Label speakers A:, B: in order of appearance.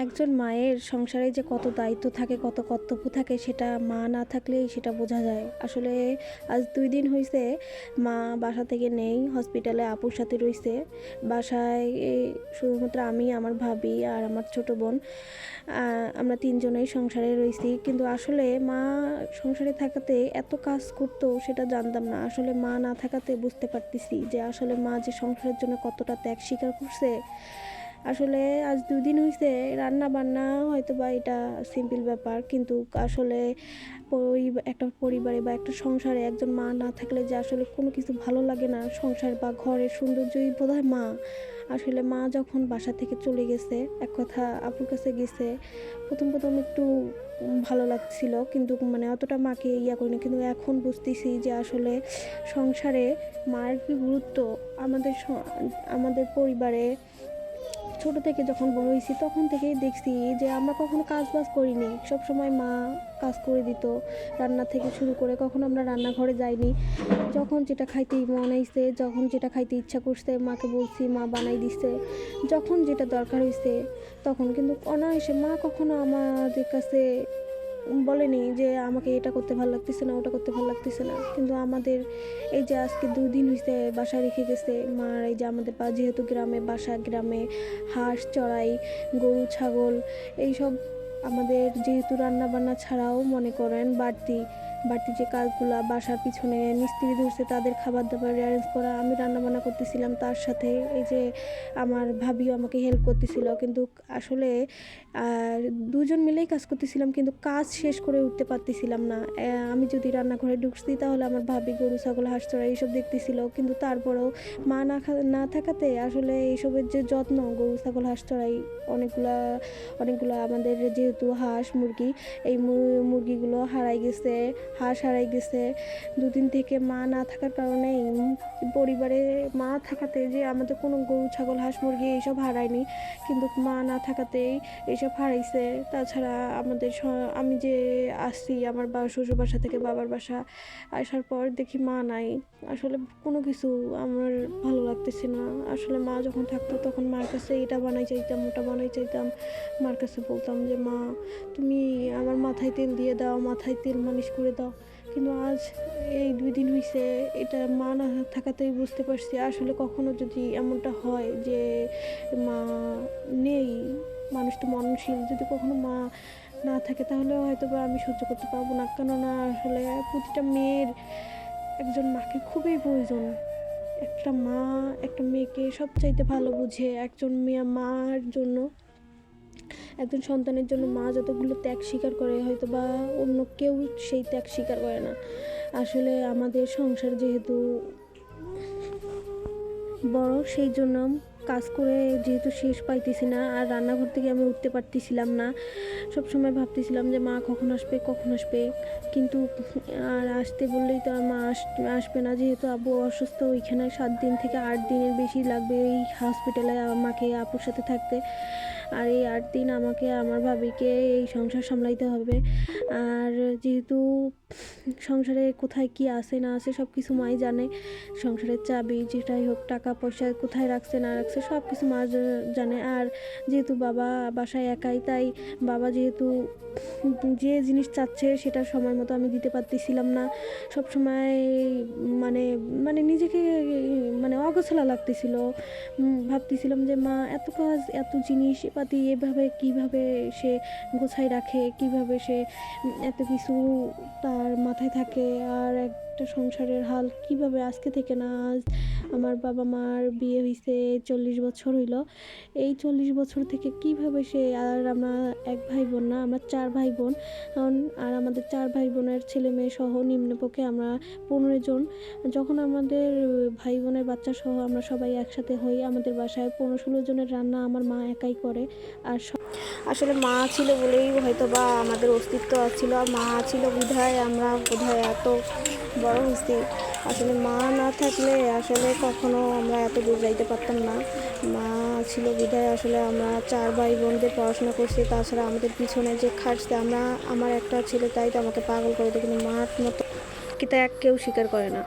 A: একজন মায়ের সংসারে যে কত দায়িত্ব থাকে, কত কর্তব্য থাকে, সেটা মা না থাকলেই সেটা বোঝা যায়। আসলে আজ ২ দিন হইছে মা বাসা থেকে নেই, হসপিটালে আপুর সাথে রইছে। বাসায় শুধুমাত্র আমি, আমার ভাবি আর আমার ছোট বোন, আমরা ৩ জনেই সংসারে রইছি। কিন্তু আসলে মা সংসারে থাকাতে এত কাজ করতো সেটা জানতাম না। আসলে মা না থাকাতে বুঝতে পারতেছি যে আসলে মা যে সংসারের জন্য কতটা ত্যাগ স্বীকার করছে। আসলে আজ ২ দিন হইছে রান্না বান্না হয়তোবা এটা সিম্পল ব্যাপার, কিন্তু আসলে একটা পরিবারে বা একটা সংসারে একজন মা না থাকলে যে আসলে কোনো কিছু ভালো লাগে না, সংসার বা ঘরের সৌন্দর্যই বোধহয় মা। আসলে মা যখন বাসা থেকে চলে গেছে, এক কথা আপুর কাছে গেছে, প্রথম একটু ভালো লাগছিল, কিন্তু মানে অতটা মাকে করিনি। কিন্তু এখন বুঝতেছি যে আসলে সংসারে মায়ের কি গুরুত্ব। আমাদের পরিবারে ছোট থেকে যখন বড় হয়েছি তখন থেকেই দেখছি যে আমরা কখনো কাজ বাজ করিনি, সবসময় মা কাজ করে দিত। রান্না থেকে শুরু করে কখনো আমরা রান্নাঘরে যাইনি। যখন যেটা খাইতে মন হয়েছে, যখন যেটা খাইতে ইচ্ছা করছে, মাকে বলছি, মা বানাই দিচ্ছে। যখন যেটা দরকার হয়েছে তখন, কিন্তু অনায়াসে মা কখনো আমাদের কাছে বলেনি যে আমাকে এটা করতে ভালো লাগতেছে না, ওটা করতে ভালো লাগতেছে না। কিন্তু আমাদের এই যে আজকে ২ দিন হয়েছে বাসা রেখে গেছে মার, এই যে আমাদের যেহেতু গ্রামে হাঁস চড়াই, গরু ছাগল এইসব, আমাদের যেহেতু রান্না বান্না ছাড়াও মনে করেন বাড়তি যে কাজগুলো বাসার পিছনে মিস্ত্রি ধরছে, তাদের খাবার দাবার অ্যারেঞ্জ করা, আমি রান্নাবান্না করতেছিলাম, তার সাথে এই যে আমার ভাবিও আমাকে হেল্প করতেছিল। কিন্তু আসলে দুজন মিলেই কাজ করতেছিলাম, কিন্তু কাজ শেষ করে উঠতে পারতেছিলাম না। আমি যদি রান্নাঘরে ঢুকছি তাহলে আমার ভাবি গরু ছাগল হাঁস চড়াই এইসব দেখতেছিল, কিন্তু তারপরেও মা না থাকাতে আসলে এইসবের যে যত্ন, গরু ছাগল হাঁস চড়াই, অনেকগুলা আমাদের যেহেতু হাঁস মুরগি, এই মুরগিগুলো হারাই গেছে, হাঁস হারাই গেছে। ২ দিন থেকে মা না থাকার কারণেই পরিবারে মা থাকাতে যে আমাদের কোনো গরু ছাগল হাঁস মুরগি এইসব হারায়নি, কিন্তু মা না থাকাতেই এইসব হারাইছে। তাছাড়া আমি যে আসছি আমার শ্বশুর বাসা থেকে বাবার বাসা, আসার পর দেখি মা নাই। আসলে কোনো কিছু আমার ভালো লাগতেছে না। আসলে মা যখন থাকতো তখন মার কাছে এটা বানাই চাইতাম, ওটা বানাই চাইতাম। মার কাছে বলতাম যে মা তুমি আমার মাথায় তেল দিয়ে দাও, মাথায় তেল মালিশ করে দাও। কিন্তু আজ এই ২ দিন হয়েছে এটা মা না থাকাতেই বুঝতে পারছি আসলে কখনো যদি এমনটা হয় যে মা নেই, মানুষ তো মরণশীল, যদি কখনো মা না থাকে তাহলে হয়তো বা আমি সহ্য করতে পারবো না। কেননা আসলে প্রতিটা মেয়ের একজন মাকে খুবই প্রয়োজন। একটা মা একটা মেয়েকে সবচাইতে ভালো বুঝে। একজন মার জন্য, একজন সন্তানের জন্য মা যতগুলো ত্যাগ স্বীকার করে হয়তো বা অন্য কেউ সেই ত্যাগ স্বীকার করে না। আসলে আমাদের সংসার যেহেতু বড়, সেই জন্য কাজ করে যেহেতু শেষ পাইতেছি না, আর রান্নাঘর থেকে আমি উঠতে পারতেছিলাম না। সবসময় ভাবতেছিলাম যে মা কখন আসবে, কিন্তু আর আসতে বললেই তো আর মা আসবে না। যেহেতু আব্বু অসুস্থ, ওইখানে ৭ দিন থেকে ৮ দিনের বেশি লাগবে এই হসপিটালে আমাকে আপুর সাথে থাকতে। আর এই ৮ দিন আমাকে আমার ভাবিকে এই সংসার সামলাইতে হবে। আর যেহেতু সংসারে কোথায় কি আছে না আছে সব কিছু মাই জানে। সংসারের চাবি যেটাই হোক, টাকা পয়সা কোথায় রাখছে না রাখছে সব কিছু মা জানে। আর যেহেতু বাবা বাসায় একাই, তাই বাবা যেহেতু যে জিনিস চাচ্ছে সেটা সময় মতো আমি দিতে পারতেছিলাম না। সব সময় মানে মানে নিজেকে মানে অগোছালো লাগতেছিল। ভাবতেছিলাম যে মা এত কাজ, এত জিনিসপাতি এভাবে কিভাবে সে গোছায় রাখে, কিভাবে সে এত কিছু তার মাথায় থাকে। আর একটা সংসারের হাল কিভাবে আজকে থেকে না, আজ আমার বাবা মার বিয়ে হয়েছে 40 বছর হইল। এই 40 বছর থেকে কিভাবে সে, আর আমরা এক ভাই বোন না, আমরা 4 ভাই বোন। আর আমাদের 4 ভাই বোনের ছেলে মেয়ে সহ নিম্নপক্ষে আমরা 15 জন। যখন আমাদের ভাই বোনের বাচ্চা সহ আমরা সবাই একসাথে হই, আমাদের বাসায় 15-16 জনের রান্না আমার মা একাই করে। আর আসলে মা ছিল বলেই হয়তো বা আমাদের অস্তিত্ব ছিল, মা ছিল বিধায় আমরা বোধহয় এত বড় হয়েছি। আসলে মা না থাকলে আসলে কখনো আমরা এত দূর যাইতে পারতাম না। মা ছিল বিধায় আসলে আমরা 4 ভাই বোনদের পড়াশোনা করছি। তাছাড়া আমাদের পিছনে যে খাটছে, আমার একটা ছেলে তাই তো আমাকে পাগল করে দেয়, কিন্তু মার মতো কি তা কেউ স্বীকার করে না।